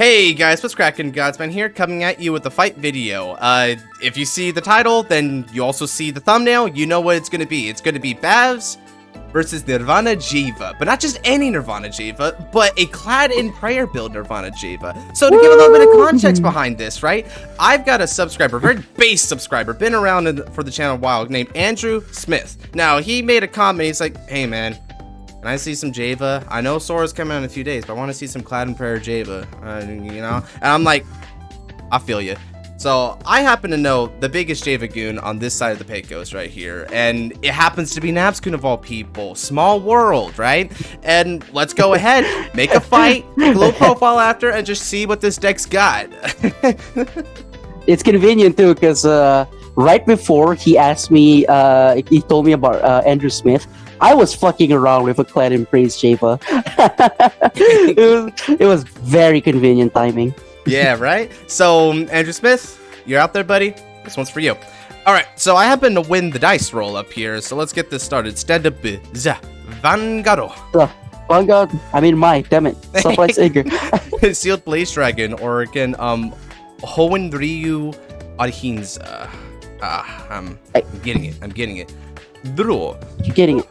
Hey guys, what's cracking? Godsman here, coming at you with a fight video. If you see the title, then you also see the thumbnail, you know what it's gonna be. It's gonna be Bavs versus Nirvana Jheva. But not just any Nirvana Jheva, but a Clad in Prayer build Nirvana Jheva. So to give a little bit of context behind this, right? I've got a subscriber, very base subscriber, been around for the channel a while, named Andrew Smith. Now, he made a comment, he's like, hey man, can I see some Jheva? I know Sora's coming out in a few days, but I want to see some Clad and Prayer Jheva, you know? And I'm like, I feel you. So I happen to know the biggest Jheva goon on this side of the Pecos right here, and it happens to be Nabs goon of all people. Small world, right? And let's go ahead, make a fight, make a little profile after, and just see what this deck's got. It's convenient too, because right before he asked me, he told me about Andrew Smith. I was fucking around with a Clad and Praise Jheva. it was very convenient timing. Yeah, right? So, Andrew Smith, you're out there, buddy. This one's for you. Alright, so I happen to win the dice roll up here, so let's get this started. Stand up, Vanguard. Vanguard, I mean, damn it. Surprise Egger. Sealed Blaze Dragon, or again, Hoenn Reiyu Arhinza. I'm getting it. Draw. You're getting it.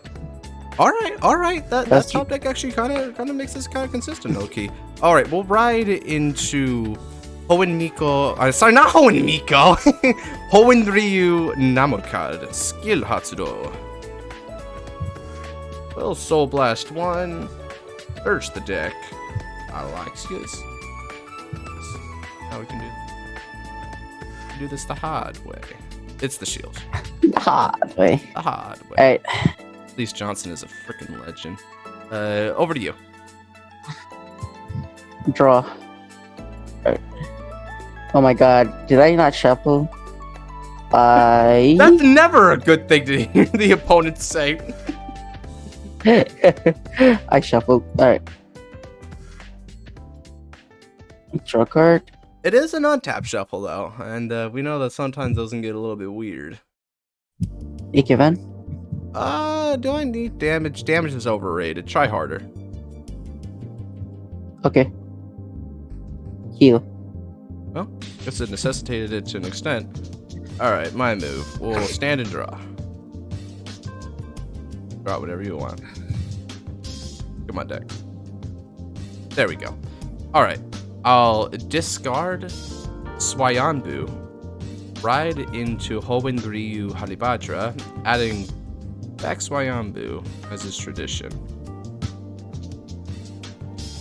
Alright. That top deck actually kind of makes this kind of consistent, okay. Alright, we'll ride into Hoenn Miko. Sorry, not Hoenn Miko. Hoenn Reiyu Namorcard. Skill Hatsudo. Little Soul Blast 1. Urge the deck. I like this. Now we can do this the hard way. It's the shield. The hard way. The hard way. Alright. At least Johnson is a freaking legend. Over to you. Draw. Right. Oh my god, did I not shuffle? That's never a good thing to hear the opponent say. I shuffled. Alright. Draw card. It is an untap shuffle though, and we know that sometimes those can get a little bit weird. Ikivan? Do I need damage? Damage is overrated. Try harder. Okay. Heal. Well, guess it necessitated it to an extent. Alright, my move. We'll stand and draw. Draw whatever you want. Get my deck. There we go. Alright. I'll discard Swayambu, ride into Hoenn Reiyu Halibadra, adding back Swayambu as is tradition.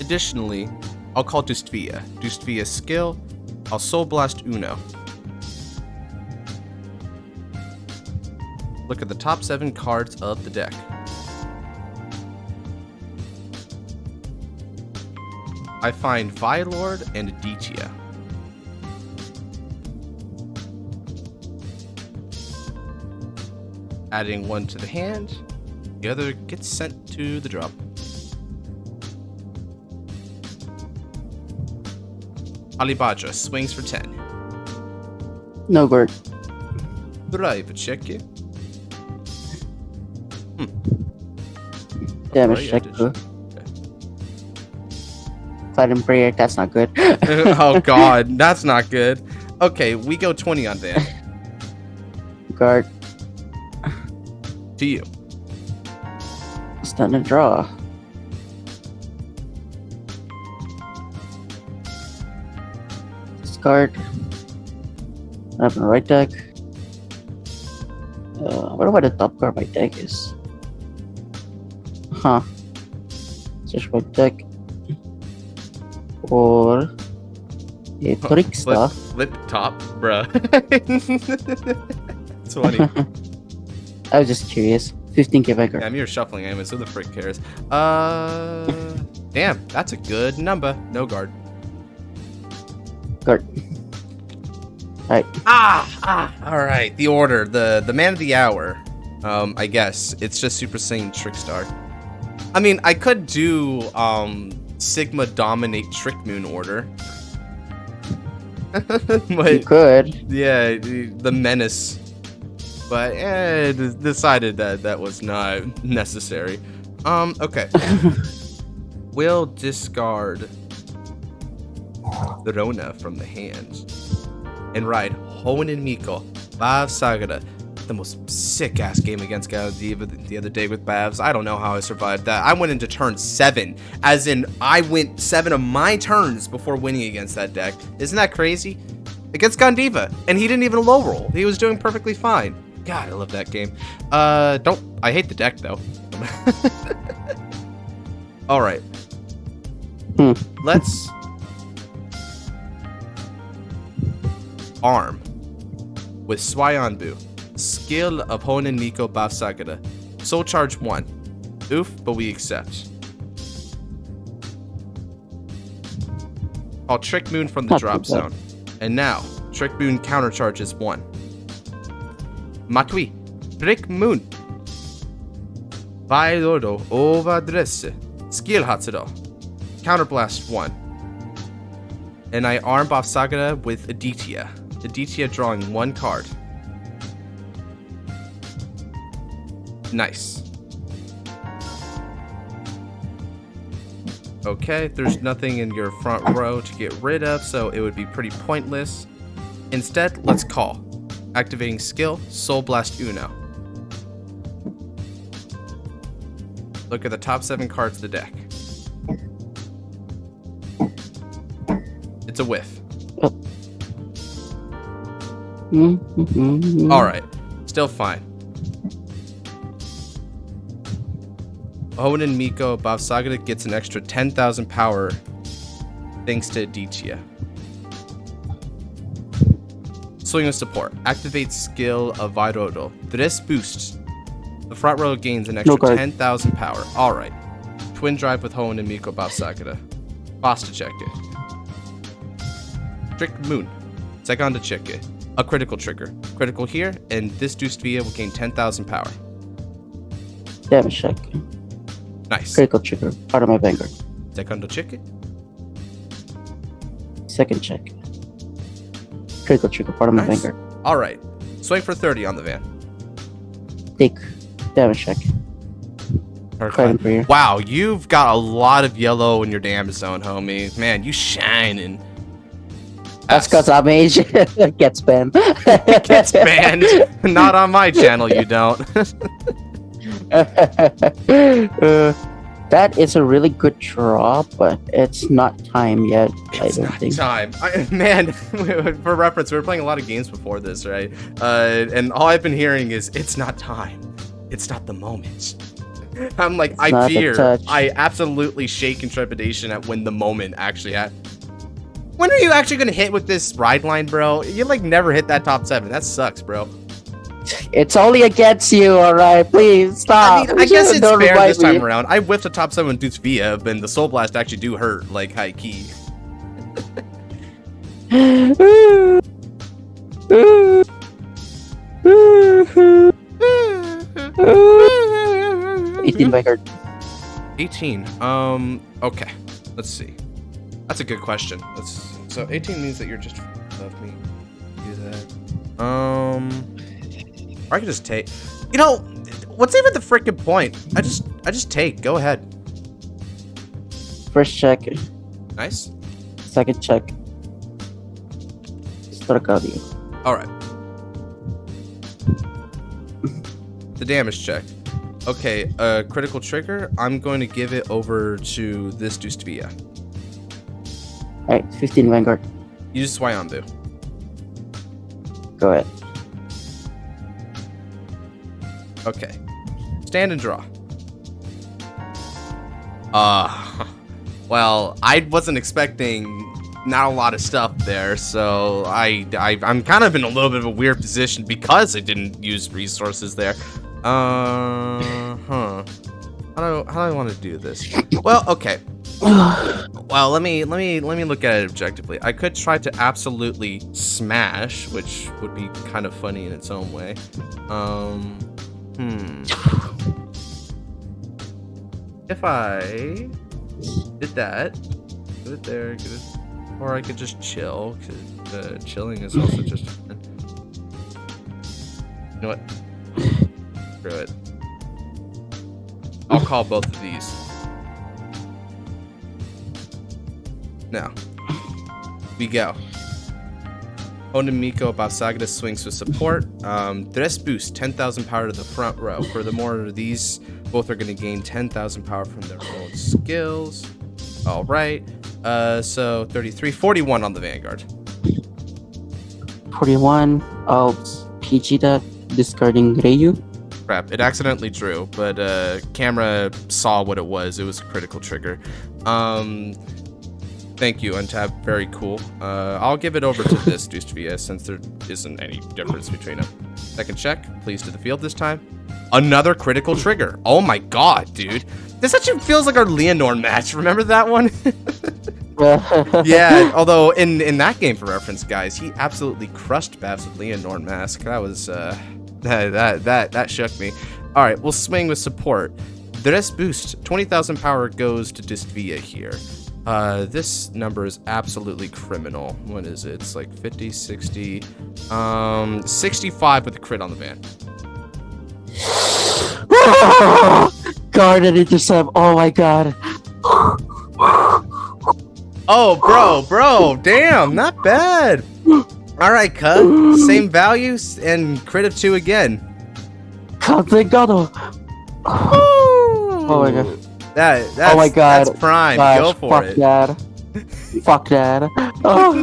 Additionally, I'll call Dustvia. Dustvia's skill, I'll Soul Blast Uno. Look at the top 7 cards of the deck. I find Vylord and Aditya. Adding one to the hand, the other gets sent to the drop. Halibadra swings for 10. No guard. Drive check it. Damage check. Clad and Prayer, that's not good. Oh god, that's not good. Okay, we go 20 on that. Guard. To you. Stand and draw. Discard. I have my right deck. What about the top card of my deck is? Huh. Search my deck. Or a Trickstar. Flip top, bruh. It's funny. I was just curious. 15k Vanguard. Damn, you're shuffling anyways, so the frick cares. Damn, that's a good number. No guard. Guard. Alright. Alright, the order. The man of the hour. I guess. It's just Super Saiyan Trickstar. I mean, I could do, Sigma Dominate Trick Moon order. But, You could. yeah, the menace. But decided that was not necessary. Okay. We'll discard Verona from the hand. And ride Hoenn and Miko, Bav Sagara. The most sick-ass game against Diva the other day with Bavs. I don't know how I survived that. I went into turn 7, as in I went 7 of my turns before winning against that deck. Isn't that crazy? Against Gandiva, and he didn't even low roll. He was doing perfectly fine. God, I love that game. I hate the deck though. All right. Let's arm with Swayonbu. Skill of Hoenn and Miko Bafsagada. Soul charge 1. Oof, but we accept. I'll Trick Moon from the drop zone. And now, Trick Moon counter charges 1. Matui. Trick Moon. Vaidodo overdresse. Skill Hatsuro. Counterblast 1. And I arm Bafsagada with Aditya. Aditya drawing 1 card. Nice. Okay, there's nothing in your front row to get rid of, so it would be pretty pointless. Instead, let's call. Activating skill, Soul Blast Uno. Look at the top 7 cards of the deck. It's a whiff. Alright, still fine. Hoenn and Miko Bafsagada gets an extra 10,000 power thanks to Aditya. Swing of support. Activate skill of Vaidodo. This boosts. The front row gains an extra 10,000 power. Alright. Twin drive with Hoenn and Miko Bafsagada. Boss to check it. Trick Moon. Second to check it. A critical trigger. Critical here, and this Dragveda will gain 10,000 power. Damage check. Nice. Critical trigger. Part of my Vanguard. Second to check it. Second check. Critical trigger. Part of my Vanguard. Alright. Swing for 30 on the van. Take damage check. Wow, you've got a lot of yellow in your damage zone, homie. Man, you shining. That's because I'm Asian. Gets banned. Gets banned. Not on my channel, you don't. That is a really good draw, but it's not time yet. It's not time. Man, for reference, we were playing a lot of games before this, right? And all I've been hearing is, it's not time. It's not the moment. I'm like, I fear. I absolutely shake in trepidation at when the moment actually happens. When are you actually going to hit with this ride line, bro? You like never hit that top 7. That sucks, bro. It's only against you, alright? Please stop. I mean, I guess it's fair this time around. I whiffed a top 7 Dragveda, but the Soul Blast actually do hurt, like high key. 18 Vanguard. 18. Okay. Let's see. That's a good question. So 18 means that you're just above me. Do that. Or I could just take. You know, what's even the freaking point? I just take. Go ahead. First check. Nice. Second check. Stragallio. All right. The damage check. Okay, critical trigger. I'm going to give it over to this Dragveda. Alright, 15 Vanguard. Use Swayonbu. Go ahead. Okay. Stand and draw. Well, I wasn't expecting not a lot of stuff there, so I'm kind of in a little bit of a weird position because I didn't use resources there. How do I want to do this? Well, okay. Well, let me look at it objectively. I could try to absolutely smash, which would be kind of funny in its own way. If I did that, put it there, get it, or I could just chill, because chilling is also just fun. You know what? Screw it. I'll call both of these. Now, We go. Onimiko Basagda swings with support. Dress boost, 10,000 power to the front row. Furthermore, these both are going to gain 10,000 power from their own skills. All right. So 33, 41 on the Vanguard. 41. I'll PG that, discarding Reiyu. Crap, it accidentally drew, but camera saw what it was. It was a critical trigger. Thank you, Untap. Very cool. I'll give it over to this Dragveda since there isn't any difference between them. Second check. Please to the field this time. Another critical trigger. Oh my god, dude. This actually feels like our Leonore match. Remember that one? Yeah, although in that game, for reference, guys, he absolutely crushed Babs with Leonore Mask. That was that shook me. All right, we'll swing with support. Dress boost, 20,000 power goes to Dragveda here. This number is absolutely criminal. What is it? It's like 50, 60, 65 with a crit on the van. Guarded intercept. Oh my god. Oh, bro, damn, not bad. All right, cut. Same values and crit of 2 again. Complicado. Oh my god. That's, oh my god. That's prime. Gosh, go for fuck it. That. Fuck that. Oh.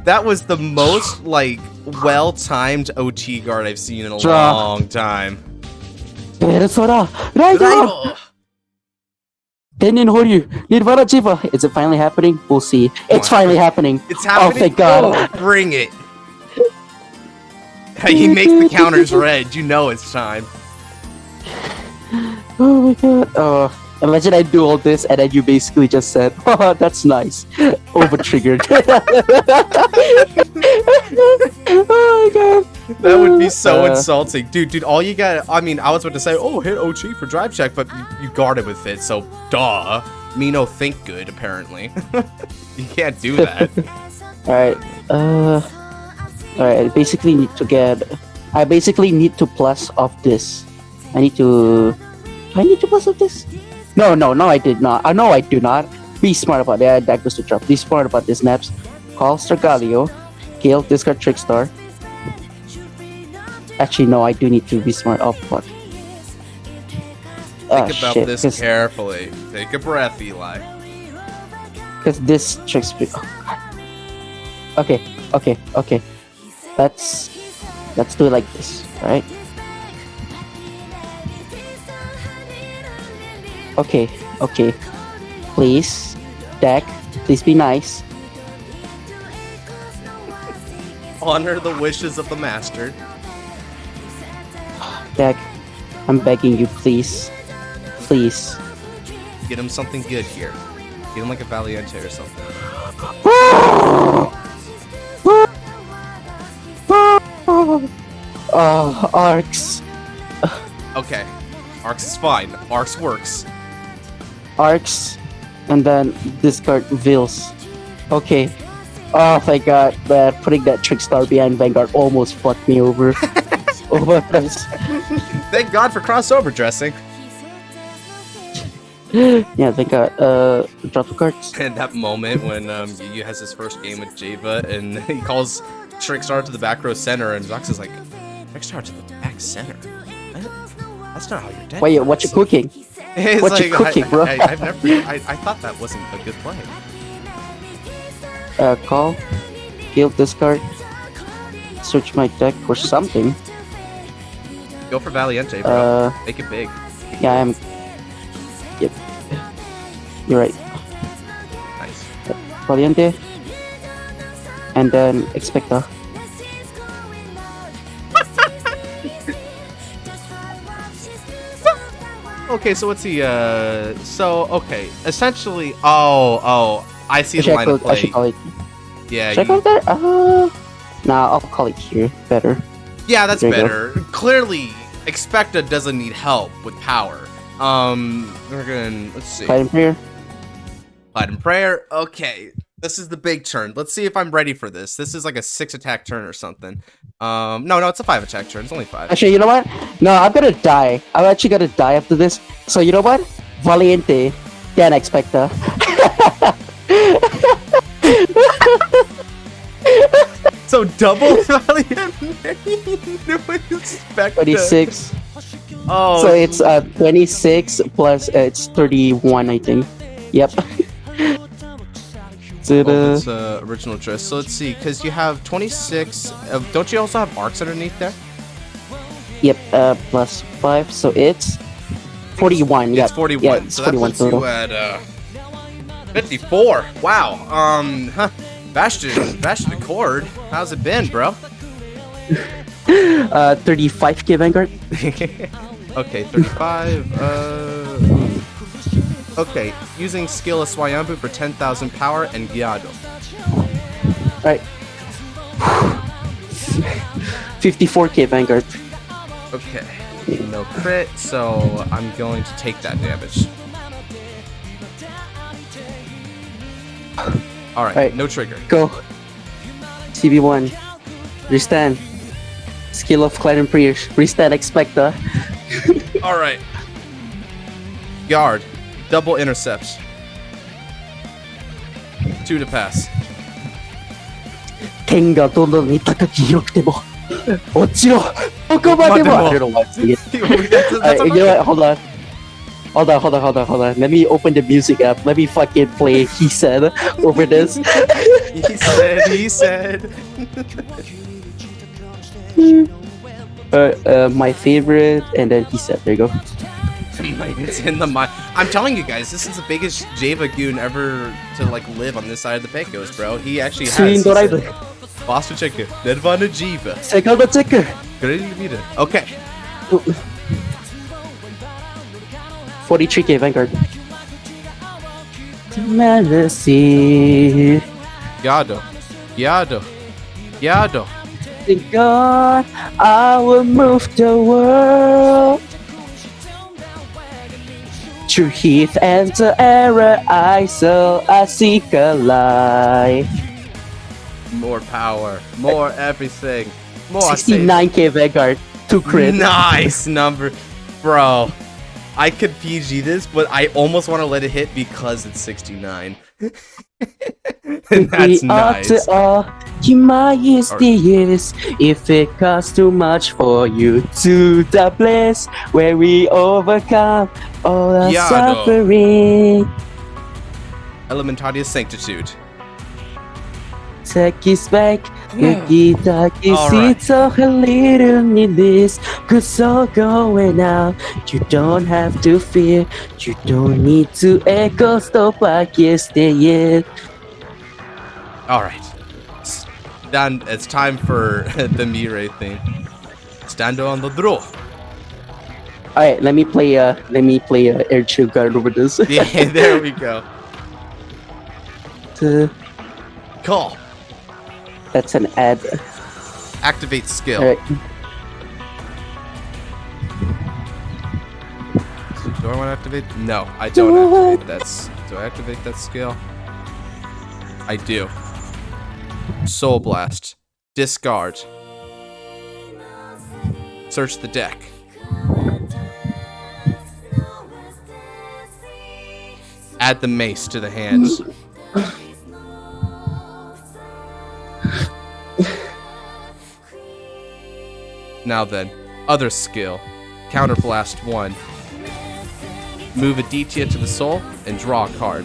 That was the most like well-timed OT guard I've seen in a long time. Persona. Reiyu. Tenin Horyu. Nirvana Jheva. Is it finally happening? We'll see. It's finally happening. It's happening. Oh, thank God. Oh, bring it. He makes the counters red. You know it's time. Oh my god. Imagine I do all this and then you basically just said, oh, that's nice. Over triggered. Oh my god. That would be so insulting. Dude, all you got, I mean, I was about to say, oh, hit OG for drive check, but you guarded with it, so duh. Me no think good, apparently. You can't do that. Alright, I basically need to need to plus off this. Do I need to plus off this? No, I did not. No, I do not. Be smart about that. That goes to drop. Be smart about this, Nabs. Call Stragallio. Kill, discard Trickstar. Actually, no, I do need to be smart. Oh, fuck. Think about this carefully. Take a breath, Eli. Because this Trickstar... Oh, okay. Let's do it like this, alright? Okay. Please, deck, please be nice. Honor the wishes of the master. Deck, I'm begging you, please. Please. Get him something good here. Get him like a Valiente or something. Arcs. Okay. Arcs is fine. Arcs works. Arcs, and then discard Vils. Okay. Oh thank god, man. Putting that Trickstar behind Vanguard almost fucked me over. Thank god for crossover dressing. Yeah, thank god. Drop the cards. And that moment when Yu has his first game with Jheva and he calls Trickstar to the back row center and Zox is like, Trickstar to the back center? That's not how you're dead. Wait, what you cooking? What like, you cooking, bro? I thought that wasn't a good play. Call, kill, discard, search my deck for something. Go for Valiente, bro. Make it big. Yeah, I am. Yep. You're right. Nice. Valiente. And then Exspecta. Okay, so what's he, okay. Essentially, I see the line of play. I should call it. Yeah. Should I call it there? Nah, I'll call it here. Better. Yeah, that's better. Clearly, Exspecta doesn't need help with power. We're gonna, let's see. Clad in Prayer. Clad in Prayer. Okay, this is the big turn. Let's see if I'm ready for this. This is like a 6 attack turn or something. No, it's a 5 attack turn. It's only 5. Actually, you know what? No, I'm gonna die. I'm actually gonna die after this. So you know what? Valiente, then Exspecta. So double Valiant Exspecta. 26. Oh. So it's 26 plus it's 31, I think. Yep. It's original choice. So let's see, because you have 26. Don't you also have arcs underneath there? Yep. Plus 5, so it's 41. It's 41. Yeah, it's so 41 that puts total. you at 54. Wow. Bastion Accord. How's it been, bro? 35k Vanguard. Okay, 35. Okay, using skill of Swayambu for 10,000 power and Gyado. Right. 54k Vanguard. Okay, no crit, so I'm going to take that damage. Alright, no trigger. Go. CB1. Restand. Skill of Clad and Prius. Restand Exspecta. Alright. Guard. Double intercepts. 2 to pass. 剣がどんどんに高く広くても落ちろどこまでも I don't know what's it. That's You know what? Hold on. Let me open the music app. Let me fucking play He Said over this. He said. My favorite, and then He Said. There you go. It's in the mind. I'm telling you guys, this is the biggest Jheva goon ever to like live on this side of the Pecos, bro. He actually has. Boss to check it. Nirvana Jheva. Second checker. Graillumirror. Okay. 43k Vanguard. Mellow. Gyado. Thank God I will move the world. Through heath and the error I seek a life. More power. More everything. More 69k Vanguard. 2 crit. Nice number. Bro. I could PG this, but I almost want to let it hit because it's 69. And that's nice. If it costs too much for you to the place where we overcome all our suffering. Elementaria Sanctitude. Take us back. It's a little needless. Cause all going out. You don't have to fear. You don't need to echo stop like yesterday. Alright. It's time for the Mirai thing. Stand on the draw. Alright, let me play air shield guard over this. Yeah, there we go. Call. That's an ad. Activate skill. Alright. Do I want to activate? No, I don't activate that. Do I activate that skill? I do. Soul Blast. Discard. Search the deck. Add the mace to the hands. Now then, other skill. Counterblast 1. Move Aditya to the soul and draw a card.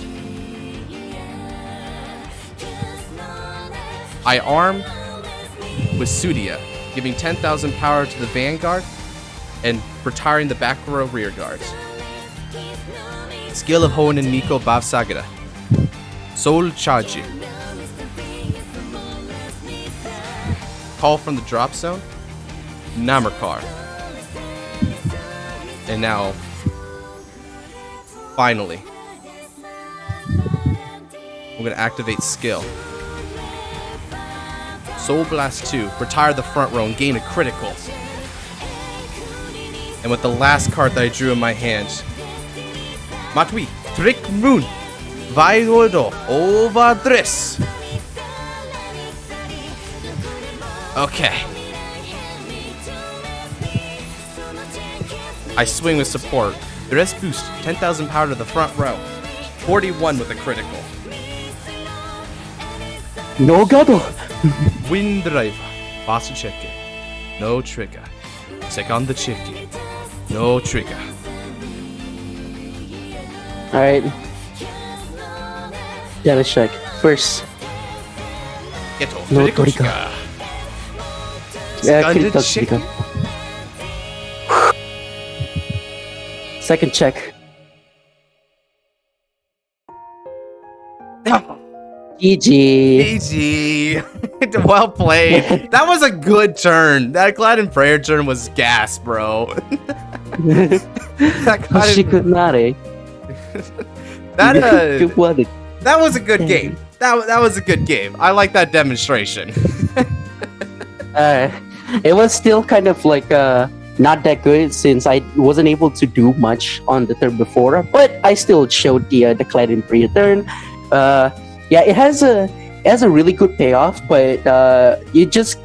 I arm with Sougyou, giving 10,000 power to the Vanguard and retiring the back row rear guards. Skill of Hoenn Miko Bavsagara. Soul Chaji. Call from the drop zone. Namarkar. And now, finally, we're going to activate skill. Soul Blast 2, retire the front row and gain a critical. And with the last card that I drew in my hand, Matui, Trick Moon, Vairina Overdress. Okay. I swing with support. The rest boost, 10,000 power to the front row. 41 with a critical. No Gado, Wind driver. Fast checker. No trigger. Second the chicken. No trigger. Alright. Damage check. First. Get off No the trigger. Second critical chicken. Second check. GG. GG. Well played. That was a good turn. That Clad and Prayer turn was gas, bro. that Hoshikunare. That was a good game. That was a good game. I like that demonstration. It was still kind of like not that good since I wasn't able to do much on the turn before, but I still showed the Clad and Prayer turn. Yeah, it has a really good payoff, but it just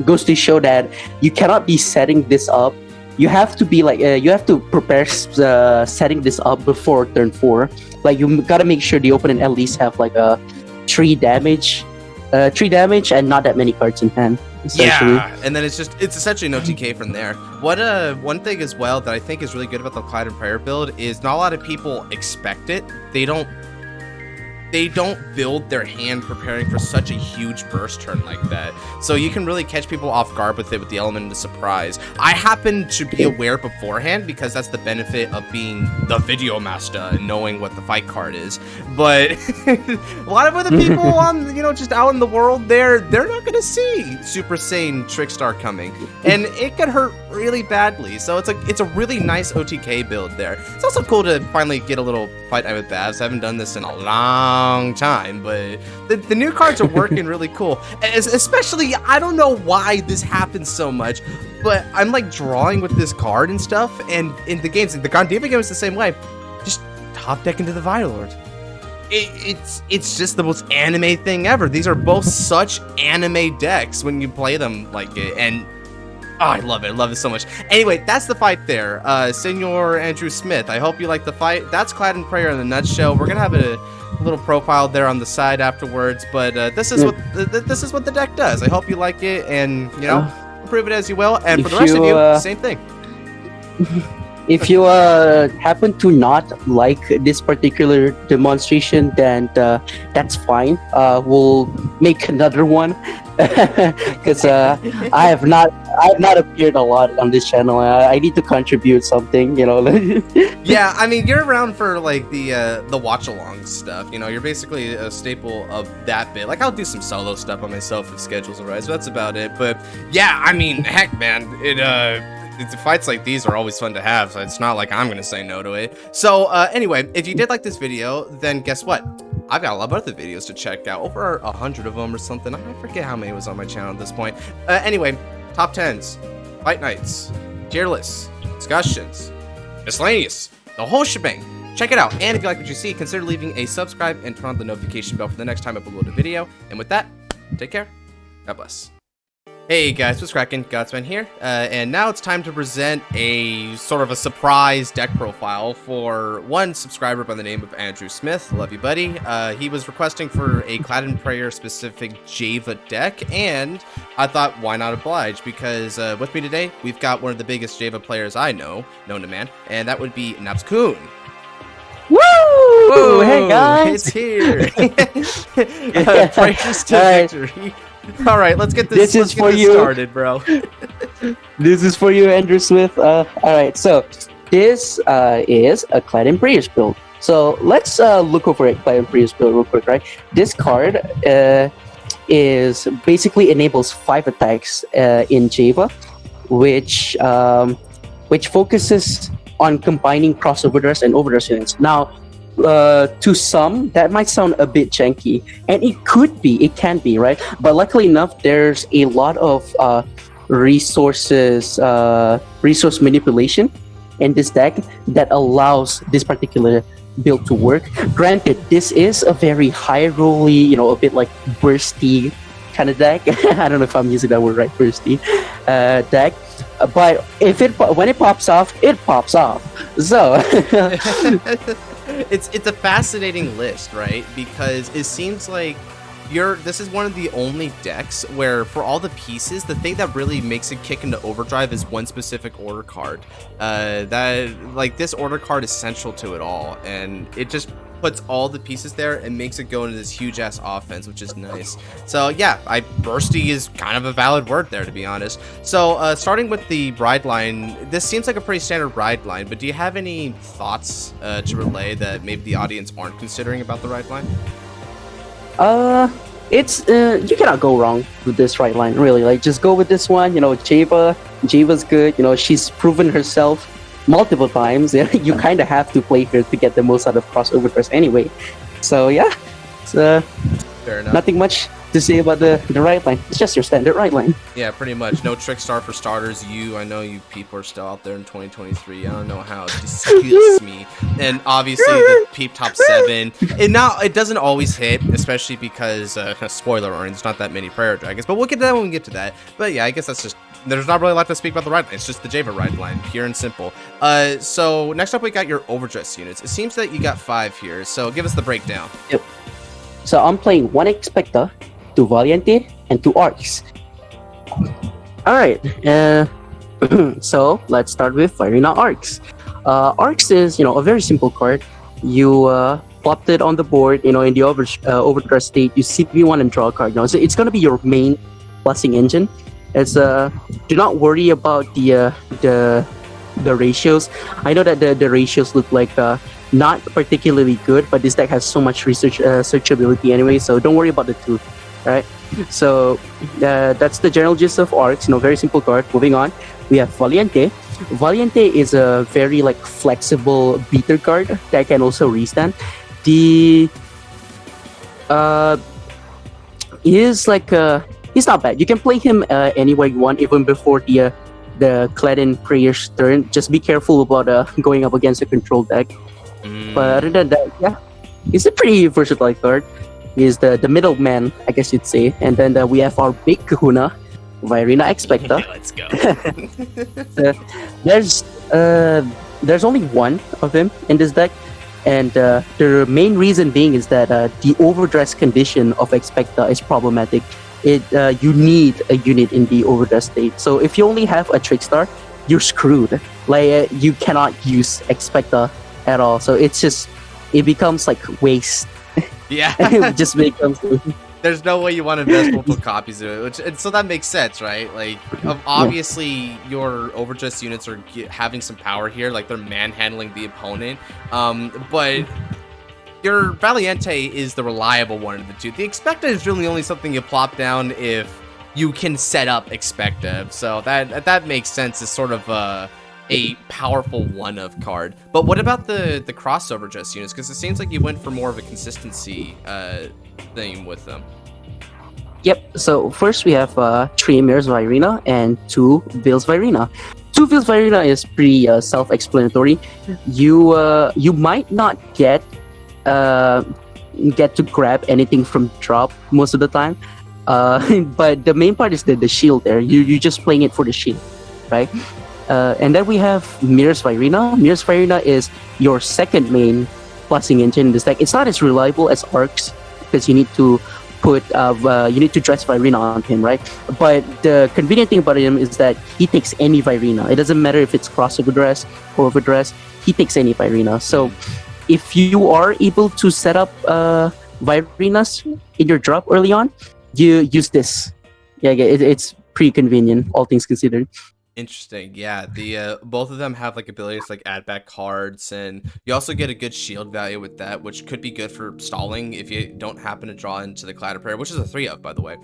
goes to show that you cannot be setting this up. You have to be like you have to prepare setting this up before turn 4. Like you gotta make sure the opponent at least have like a 3 damage and not that many cards in hand. Yeah, and then it's essentially an OTK from there. What one thing as well that I think is really good about the Clad and Prayer build is not a lot of people expect it. They don't build their hand preparing for such a huge burst turn like that. So you can really catch people off guard with it with the element of surprise. I happen to be aware beforehand because that's the benefit of being the video master and knowing what the fight card is. But a lot of other people on, just out in the world, they're not gonna see Super Saiyan Trickstar coming. And it could hurt really badly. So it's a really nice OTK build there. It's also cool to finally get a little fight night with Bavs. I haven't done this in a long time, but the new cards are working really cool. Especially, I don't know why this happens so much, but I'm like drawing with this card and stuff, and in the games, the Gandiva game is the same way. Just top deck into the Violet. It's just the most anime thing ever. These are both such anime decks when you play them like it, and I love it. I love it so much. Anyway, that's the fight there. Senor Andrew Smith, I hope you like the fight. That's Clad and Prayer in a nutshell. We're gonna have a little profile there on the side afterwards, but this is what the deck does. I hope you like it, and improve it as you will. And for the rest of you, same thing. If you happen to not like this particular demonstration, then that's fine. We'll make another one because I have not appeared a lot on this channel. I need to contribute something, Yeah, I mean, you're around for like the watch along stuff. You're basically a staple of that bit. Like, I'll do some solo stuff on myself if schedules arise. But that's about it. But yeah, I mean, heck, man, the fights like these are always fun to have, so it's not like I'm gonna say no to it. So anyway, if you did like this video, then guess what? I've got a lot of other videos to check out, over 100 of them or something. I forget how many was on my channel at this point. Anyway, top 10s, fight nights, tier lists, discussions, miscellaneous, the whole shebang. Check it out, and if you like what you see, consider leaving a subscribe and turn on the notification bell for the next time I upload a video. And with that, take care, God bless. Hey guys, what's cracking? Godsman here, and now it's time to present a sort of a surprise deck profile for one subscriber by the name of Andrew Smith. Love you, buddy. He was requesting for a Clad and Prayer specific Jheva deck, and I thought, why not oblige? Because with me today, we've got one of the biggest Jheva players I know, known to man, and that would be Nabs. Woo! Whoa, hey guys! It's here! Prayers to victory. All right, let's get this started, bro. This is for you, Andrew Smith. All right, so this is a Clad and Prayer build. So let's look over at Clad and Prayer build real quick, right? This card is basically enables 5 attacks in Jheva, which focuses on combining cross overdress and overdress units. Now, to some, that might sound a bit janky, and it can be, right? But luckily enough, there's a lot of resource manipulation in this deck that allows this particular build to work. Granted, this is a very high rolly, a bit like bursty kind of deck. I don't know if I'm using that word right, bursty deck. But when it pops off, it pops off. So it's a fascinating list, right? Because it seems like this is one of the only decks where, for all the pieces, the thing that really makes it kick into overdrive is one specific order card. This order card is central to it all, and it just puts all the pieces there and makes it go into this huge ass offense, which is nice. So yeah, bursty is kind of a valid word there, to be honest. So starting with the ride line, this seems like a pretty standard ride line, but do you have any thoughts to relay that maybe the audience aren't considering about the ride line? It's you cannot go wrong with this right line, really. Like, just go with this one. Jheva's good. She's proven herself multiple times. Yeah, you kind of have to play her to get the most out of crossover dress anyway. So yeah, it's fair enough. Nothing much to say about the right line. It's just your standard right line. Yeah, pretty much. No Trickstar for starters. I know you people are still out there in 2023. I don't know how. It disgusts me. And obviously the Peep Top 7. It doesn't always hit, especially because, spoiler warning, there's not that many prayer dragons. But we'll get to that when we get to that. But yeah, I guess that's just, there's not really a lot to speak about the ride line. It's just the Jheva ride line, pure and simple. So next up we got your overdress units. It seems that you got 5 here. So give us the breakdown. Yep. So I'm playing 1 Exspecta, 2 Valiente, and 2 Arcs. Alright, so let's start with Vairina Arcs. Arcs is, a very simple card. You plopped it on the board, in the overdress state, you CP1 and draw a card. So it's going to be your main blessing engine. Do not worry about the ratios. I know that the ratios look like not particularly good, but this deck has so much searchability anyway, so don't worry about the two. Right, so that's the general gist of Arcs. Very simple card. Moving on, we have Valiente. Valiente is a very flexible beater card that can also restand. He's not bad. You can play him anywhere you want, even before the Clad Prayer's turn. Just be careful about going up against a control deck. But other than that, yeah, he's a pretty versatile card. He's the middleman, I guess you'd say. And then we have our big kahuna, Vairina Exspecta. Let's go. There's only one of him in this deck, and the main reason being is that the overdress condition of Exspecta is problematic. You need a unit in the overdress state. So if you only have a Trickstar, you're screwed. You cannot use Exspecta at all. So it becomes waste. Yeah. It just becomes. There's no way you want to invest multiple copies of it, and so that makes sense, right? Obviously, your overdress units are having some power here, they're manhandling the opponent. But your Valiente is the reliable one of the two. The Exspecta is really only something you plop down if you can set up Exspecta. So that makes sense. It's sort of a powerful one-of card. But what about the crossover dress units? Because it seems like you went for more of a consistency theme with them. Yep. So first we have 3 Mirrors Vairina and 2 Veils Vairina. 2 Veils Vairina is pretty self-explanatory. You might not get to grab anything from drop most of the time. But the main part is the shield there. You're just playing it for the shield, right? And then we have Mirrors Vairina. Mirrors Vairina is your second main blessing engine in this deck. It's not as reliable as Arcs because you need to dress Vairina on him, right? But the convenient thing about him is that he takes any Vairina. It doesn't matter if it's crossover dress or overdress. He takes any Vairina. So if you are able to set up Vairinas in your drop early on, you use this. Yeah, it's pretty convenient, all things considered. Interesting. Yeah, the both of them have abilities to add back cards, and you also get a good shield value with that, which could be good for stalling if you don't happen to draw into the Clad Prayer, which is a 3 of, by the way,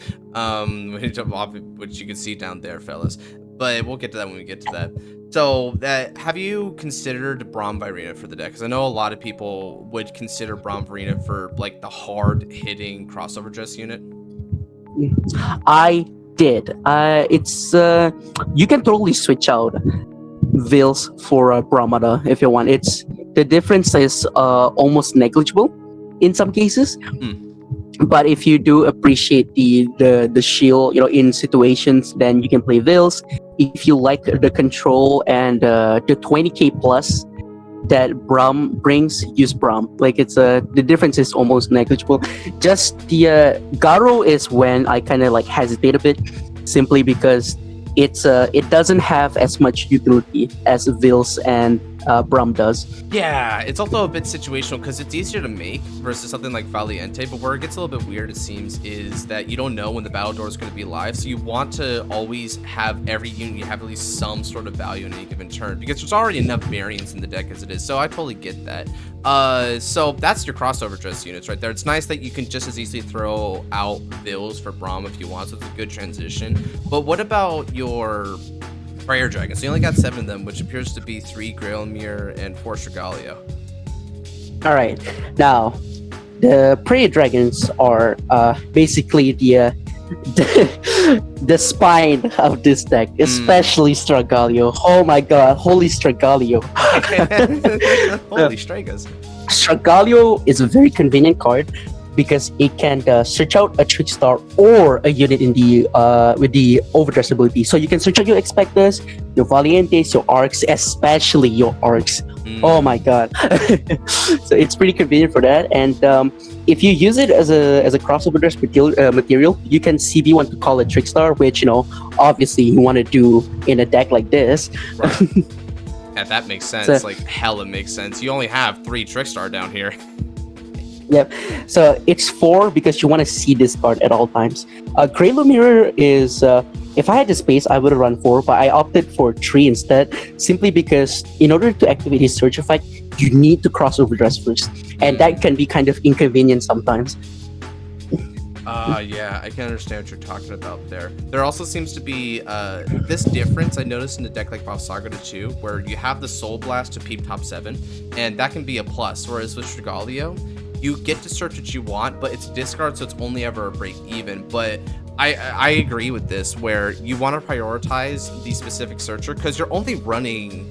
which you can see down there, fellas. But we'll get to that when we get to that. So, have you considered Braum Vairina for the deck? Because I know a lot of people would consider Braum Vairina for the hard hitting crossover dress unit. I did. It's you can totally switch out Veils for Brahmada if you want. The difference is almost negligible in some cases. But if you do appreciate the shield, in situations, then you can play Veils. If you like the control and the 20k plus that Braum brings, use Braum. Like the difference is almost negligible. Just the Garo is when I kind of like hesitate a bit, simply because it doesn't have as much utility as Vils and Braum does. Yeah, it's also a bit situational because it's easier to make versus something like Valiente, but where it gets a little bit weird, it seems, is that you don't know when the battle door is going to be live, so you want to always have every unit you have at least some sort of value in any given turn, because there's already enough variants in the deck as it is, so I totally get that. So that's your crossover dress units right there. It's nice that you can just as easily throw out Vils for Braum if you want, so it's a good transition. But what about your Prayer Dragons? So you only got 7 of them, which appears to be 3 Graillumirror and 4 Stragallio. Alright, now, the Prayer Dragons are basically the spine of this deck, especially Stragallio. Oh my god, holy Stragallio. Holy Stragas. Stragallio is a very convenient card because it can search out a Trickstar or a unit in the with the overdress ability. So you can search out your Expectas, your Valientes, your Arcs, especially your Arcs. Oh my god. So it's pretty convenient for that. And if you use it as a crossover dress material, you can CB1 to call it Trickstar, which, you know, obviously you want to do in a deck like this. Right. Yeah, that makes sense. So, like, hella makes sense. You only have 3 Trickstar down here. Yep. So it's 4 because you want to see this card at all times. Graillumirror is, if I had the space, I would have run 4, but I opted for 3 instead, simply because in order to activate his Search effect, you need to cross over dress first, and that can be kind of inconvenient sometimes. Yeah, I can understand what you're talking about there. There also seems to be this difference I noticed in a deck like Valsagrada 2, where you have the Soul Blast to peep top 7, and that can be a plus, whereas with Stragallio, you get to search what you want, but it's discard, so it's only ever a break even. But I agree with this, where you want to prioritize the specific searcher, because you're only running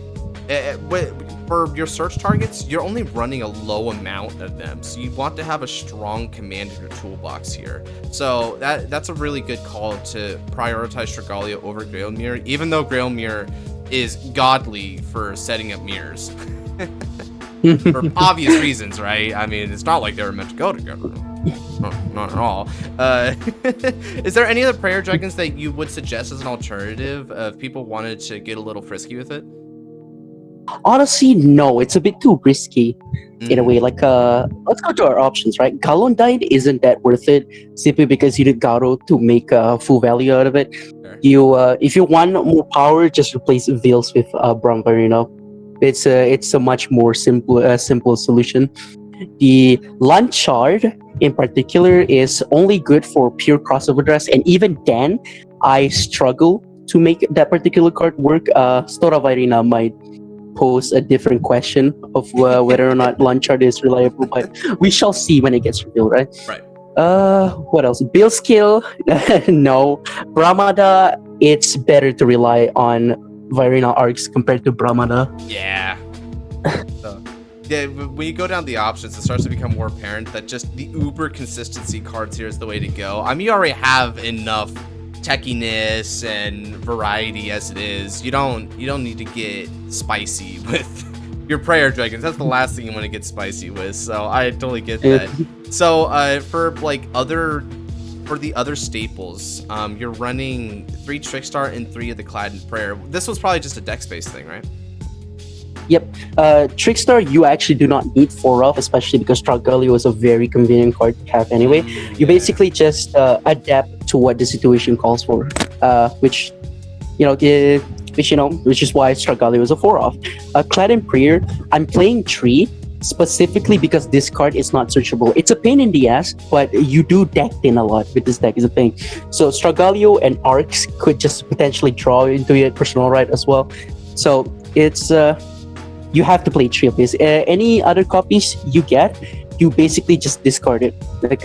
for your search targets, you're only running a low amount of them, so you want to have a strong command in your toolbox here. So that's a really good call to prioritize Stragallio over Graillumirror, even though Graillumirror is godly for setting up mirrors. For obvious reasons, right? I mean, it's not like they were meant to go together. Not at all. Is there any other Prayer Dragons that you would suggest as an alternative if people wanted to get a little frisky with it? Honestly, no. It's a bit too risky in a way. Like, let's go to our options, right? Galondine isn't that worth it, simply because you need Garo to make full value out of it. Sure. You, if you want more power, just replace Vils with Braum Vairina. It's a much more simple solution. The Lunchard in particular is only good for pure crossover dress, and even then, I struggle to make that particular card work. Stora Vairina might pose a different question of whether or not Lunchard is reliable, but we shall see when it gets revealed, right? Right. What else? Bill skill? No. Brahmada, it's better to rely on Vairina Arcs compared to Brahmada. Yeah. So, yeah, when you go down the options, it starts to become more apparent that just the uber consistency cards here is the way to go. I mean, you already have enough techiness and variety as it is. You don't need to get spicy with your Prayer Dragons. That's the last thing you want to get spicy with. So I totally get that. So for the other staples, you're running 3 Trickstar and 3 of the Clad and Prayer. This was probably just a deck space thing, right? Yep. Trickstar, you actually do not need 4 of, especially because Stragallio is a very convenient card to have anyway. You basically just adapt to what the situation calls for, which is why Stragallio is a 4 off. Clad and Prayer, I'm playing 3 specifically because this card is not searchable. It's a pain in the ass, but you do deck in a lot with this deck is a thing. So Stragallio and Arcs could just potentially draw into your personal right as well. So it's you have to play 3 of this. Any other copies you get, you basically just discard it. Like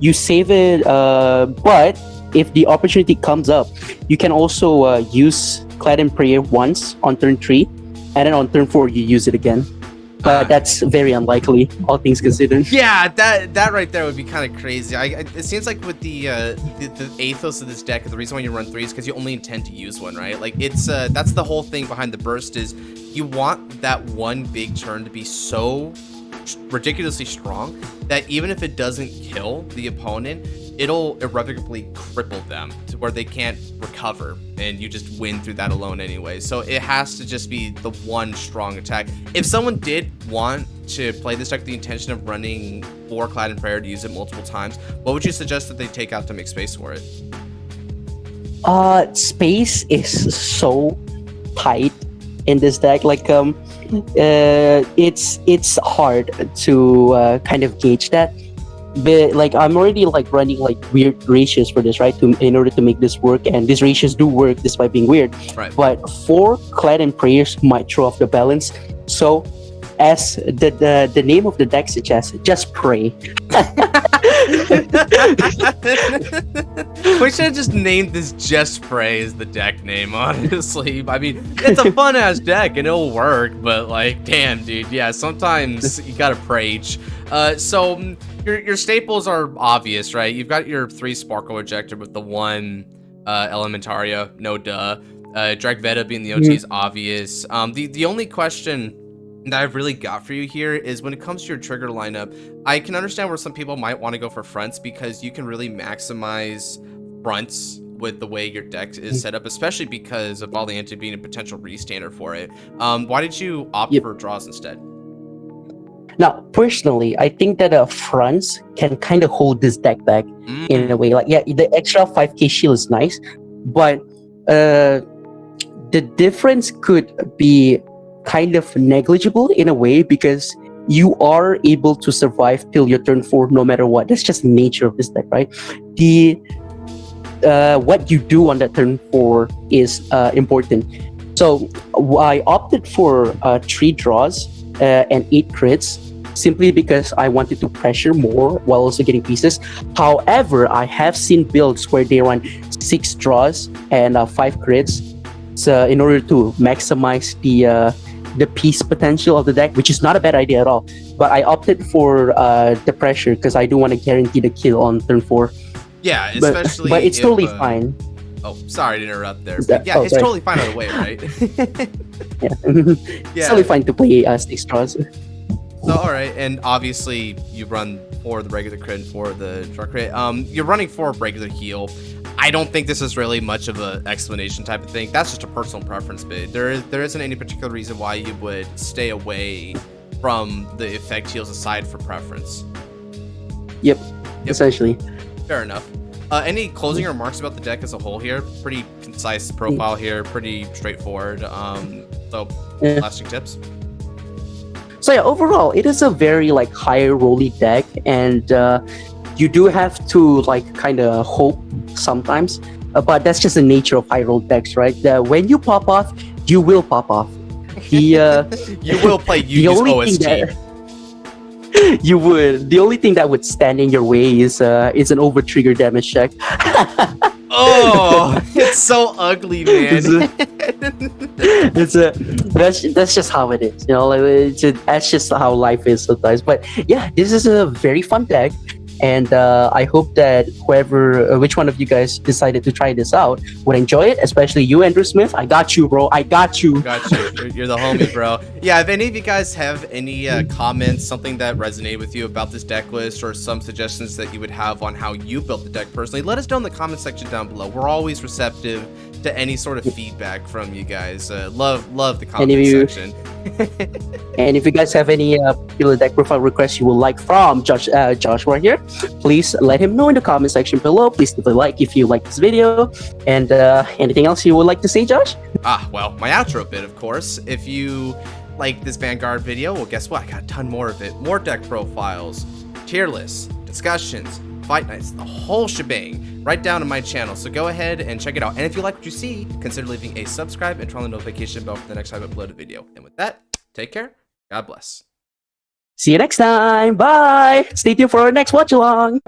you save it, but if the opportunity comes up, you can also use Clad and Prayer once on turn 3, and then on turn 4 you use it again. but that's very unlikely, all things considered. Yeah, that right there would be kind of crazy. It seems like with the ethos of this deck, the reason why you run 3 is because you only intend to use one, right? Like it's that's the whole thing behind the burst is you want that one big turn to be so ridiculously strong that even if it doesn't kill the opponent, it'll irrevocably cripple them to where they can't recover, and you just win through that alone anyway. So it has to just be the one strong attack. If someone did want to play this deck with the intention of running 4 Clad and Prayer to use it multiple times, what would you suggest that they take out to make space for it? Space is so tight in this deck. Like it's hard to kind of gauge that. But like I'm already like running like weird ratios for this, right? In order to make this work, and these ratios do work despite being weird. Right. But 4 Clad and Prayers might throw off the balance. So, as the name of the deck suggests, just pray. We should have just named this Just Pray as the deck name, honestly. I mean, it's a fun ass deck and it'll work, but like, damn, dude, yeah, sometimes you gotta preach. So your staples are obvious, right? You've got your 3 Sparkle Rejector with the 1 Elementaria, no duh. Dragveda being the OT is obvious. The only question that I've really got for you here is when it comes to your trigger lineup, I can understand where some people might want to go for fronts because you can really maximize fronts with the way your deck is set up, especially because of Valiente being a potential restander for it. Why did you opt for draws instead? Now, personally, I think that fronts can kind of hold this deck back in a way. Like, yeah, the extra 5k shield is nice, but the difference could be kind of negligible in a way because you are able to survive till your turn 4 no matter what. That's just the nature of this deck, right? The what you do on that turn 4 is important. So I opted for 3 draws and 8 crits simply because I wanted to pressure more while also getting pieces. However, I have seen builds where they run 6 draws and 5 crits in order to maximize the piece potential of the deck, which is not a bad idea at all. But I opted for the pressure because I do want to guarantee the kill on turn 4. Yeah, especially but it's totally fine. Oh, sorry to interrupt there. But yeah, it's totally fine either way, right? It's totally fine to play 6 draws. So, all right, and obviously you run for the regular crit and for the draw crit. You're running for regular heal. I don't think this is really much of an explanation type of thing. That's just a personal preference bid. There isn't any particular reason why you would stay away from the effect heals aside for preference. Yep. Essentially. Fair enough. Any closing remarks about the deck as a whole here? Pretty concise profile here, pretty straightforward. Lasting tips. So yeah, overall, it is a very like high rolly deck, and you do have to like kind of hope sometimes, but that's just the nature of high roll decks, right? When you pop off, you will pop off. You will play Yu's OST. You would. The only thing that would stand in your way is an over trigger damage check. Oh, it's so ugly, man. That's just how it is, you know. Like, that's just how life is sometimes. But yeah, this is a very fun deck, and I hope that which one of you guys decided to try this out would enjoy it, especially you, Andrew Smith. I got you, bro. I got you. You're the homie, bro. Yeah, if any of you guys have any comments, something that resonated with you about this deck list, or some suggestions that you would have on how you built the deck personally, let us know in the comment section down below. We're always receptive to any sort of feedback from you guys. Love the comment section. And if you guys have any particular deck profile requests you would like from Joshua here, please let him know in the comment section below. Please leave a like if you like this video. And anything else you would like to say, Josh? Well, my outro bit, of course. If you like this Vanguard video, well, guess what? I got a ton more of it. More deck profiles, tier lists, discussions, fight nights, the whole shebang, right down on my channel. So go ahead and check it out. And if you like what you see, consider leaving a subscribe and turn on the notification bell for the next time I upload a video. And with that, take care. God bless. See you next time. Bye. Stay tuned for our next watch along.